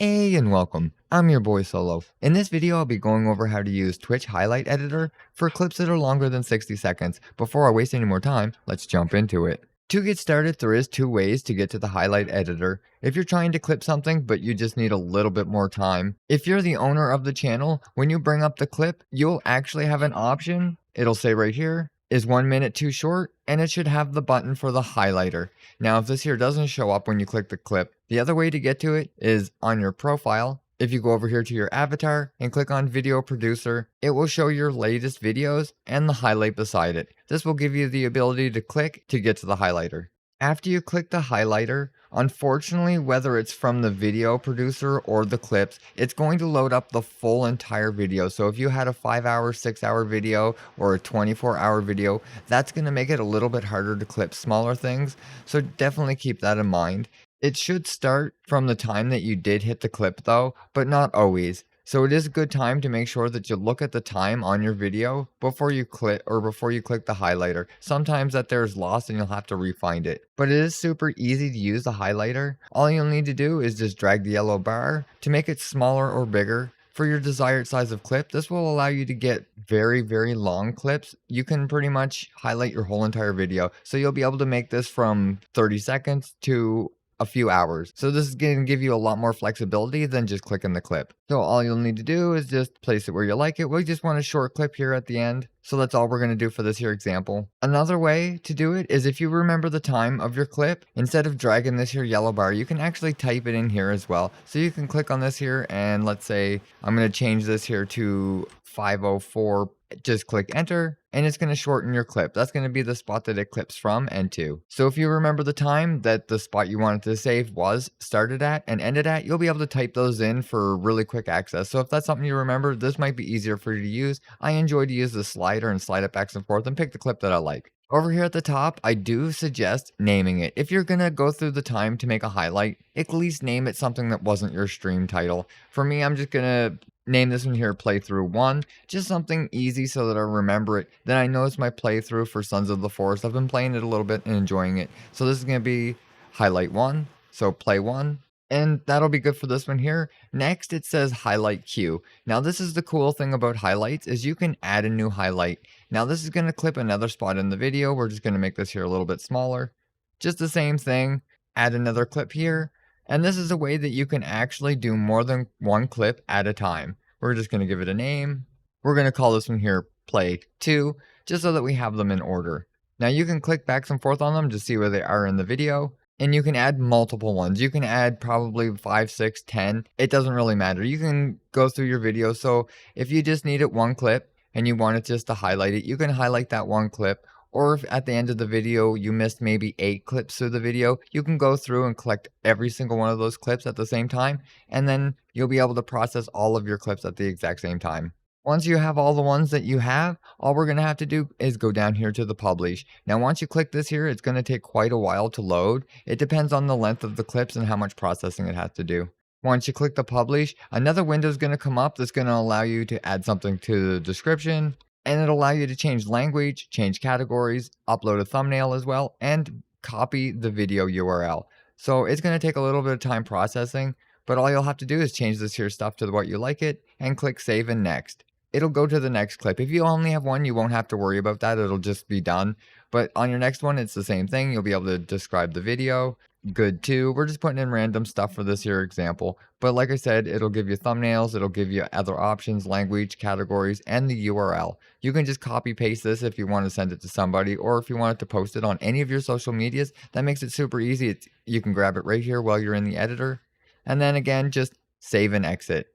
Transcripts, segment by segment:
Hey and welcome. I'm your boy Solo. In this video, I'll be going over how to use Twitch Highlight Editor for clips that are longer than 60 seconds. Before I waste any more time, let's jump into it. To get started, there is two ways to get to the Highlight Editor. If you're trying to clip something, but you just need a little bit more time. If you're the owner of the channel, when you bring up the clip, you'll actually have an option. It'll say right here, is 1 minute too short? And it should have the button for the highlighter. Now, if this here doesn't show up when you click the clip, the other way to get to it is on your profile. If you go over here to your avatar and click on Video Producer, it will show your latest videos and the highlight beside it. This will give you the ability to click to get to the highlighter. After you click the highlighter, unfortunately, whether it's from the video producer or the clips, it's going to load up the full entire video. So if you had a 5-hour, 6-hour video or a 24-hour video, that's going to make it a little bit harder to clip smaller things. So definitely keep that in mind. It should start from the time that you did hit the clip though, but not always. So it is a good time to make sure that you look at the time on your video before you click the highlighter. Sometimes that there's lost and you'll have to refind it. But it is super easy to use the highlighter. All you'll need to do is just drag the yellow bar to make it smaller or bigger for your desired size of clip. This will allow you to get very, very long clips. You can pretty much highlight your whole entire video. So you'll be able to make this from 30 seconds to a few hours. So this is going to give you a lot more flexibility than just clicking the clip. So all you'll need to do is just place it where you like it. We just want a short clip here at the end. So that's all we're going to do for this here example. Another way to do it is if you remember the time of your clip, instead of dragging this here yellow bar, you can actually type it in here as well. So you can click on this here and let's say I'm going to change this here to 504. Just click enter and it's going to shorten your clip. That's going to be the spot that it clips from and to. So if you remember the time that the spot you wanted to save was started at and ended at, you'll be able to type those in for really quick access. So if that's something you remember, this might be easier for you to use. I enjoy to use the slider and slide it back and forth and pick the clip that I like. Over here at the top, I do suggest naming it. If you're going to go through the time to make a highlight, at least name it something that wasn't your stream title. For me, I'm just going to name this one here playthrough 1, just something easy so that I remember it. Then I know it's my playthrough for Sons of the Forest. I've been playing it a little bit and enjoying it. So this is going to be highlight 1, so play 1. And that'll be good for this one here. Next, it says highlight queue. Now, this is the cool thing about highlights is you can add a new highlight. Now, this is going to clip another spot in the video. We're just going to make this here a little bit smaller. Just the same thing. Add another clip here. And this is a way that you can actually do more than one clip at a time. We're just going to give it a name. We're going to call this one here play 2, just so that we have them in order. Now, you can click back and forth on them to see where they are in the video. And you can add multiple ones. You can add probably 5, 6, 10. It doesn't really matter. You can go through your video. So if you just need it one clip and you want it just to highlight it, you can highlight that one clip. Or if at the end of the video you missed maybe 8 clips through the video, you can go through and collect every single one of those clips at the same time. And then you'll be able to process all of your clips at the exact same time. Once you have all the ones that you have, all we're going to have to do is go down here to the publish. Now, once you click this here, it's going to take quite a while to load. It depends on the length of the clips and how much processing it has to do. Once you click the publish, another window is going to come up that's going to allow you to add something to the description. And it'll allow you to change language, change categories, upload a thumbnail as well, and copy the video URL. So it's going to take a little bit of time processing, but all you'll have to do is change this here stuff to what you like it and click save and next. It'll go to the next clip. If you only have one, you won't have to worry about that. It'll just be done. But on your next one, it's the same thing. You'll be able to describe the video. Good too. We're just putting in random stuff for this here example. But like I said, it'll give you thumbnails. It'll give you other options, language, categories, and the URL. You can just copy paste this if you want to send it to somebody or if you want to post it on any of your social medias. That makes it super easy. You can grab it right here while you're in the editor. And then again, just save and exit.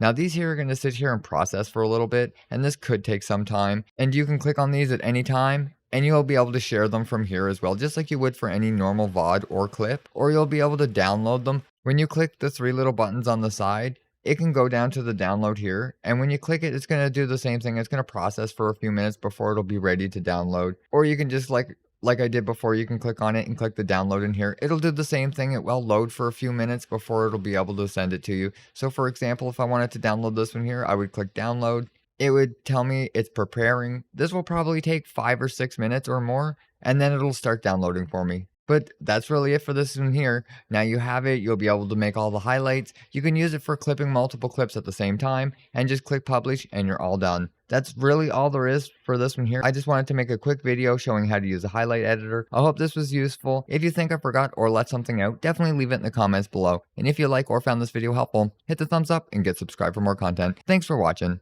Now these here are going to sit here and process for a little bit, and this could take some time. And you can click on these at any time, and you'll be able to share them from here as well, just like you would for any normal VOD or clip, or you'll be able to download them. When you click the 3 little buttons on the side, it can go down to the download here, and when you click it, it's going to do the same thing. It's going to process for a few minutes before it'll be ready to download. Or you can just like I did before, you can click on it and click the download in here. It'll do the same thing. It will load for a few minutes before it'll be able to send it to you. So for example, if I wanted to download this one here, I would click download. It would tell me it's preparing. This will probably take 5 or 6 minutes or more, and then it'll start downloading for me. But that's really it for this one here. Now you have it, you'll be able to make all the highlights. You can use it for clipping multiple clips at the same time and just click publish and you're all done. That's really all there is for this one here. I just wanted to make a quick video showing how to use a highlight editor. I hope this was useful. If you think I forgot or left something out, definitely leave it in the comments below. And if you like or found this video helpful, hit the thumbs up and get subscribed for more content. Thanks for watching.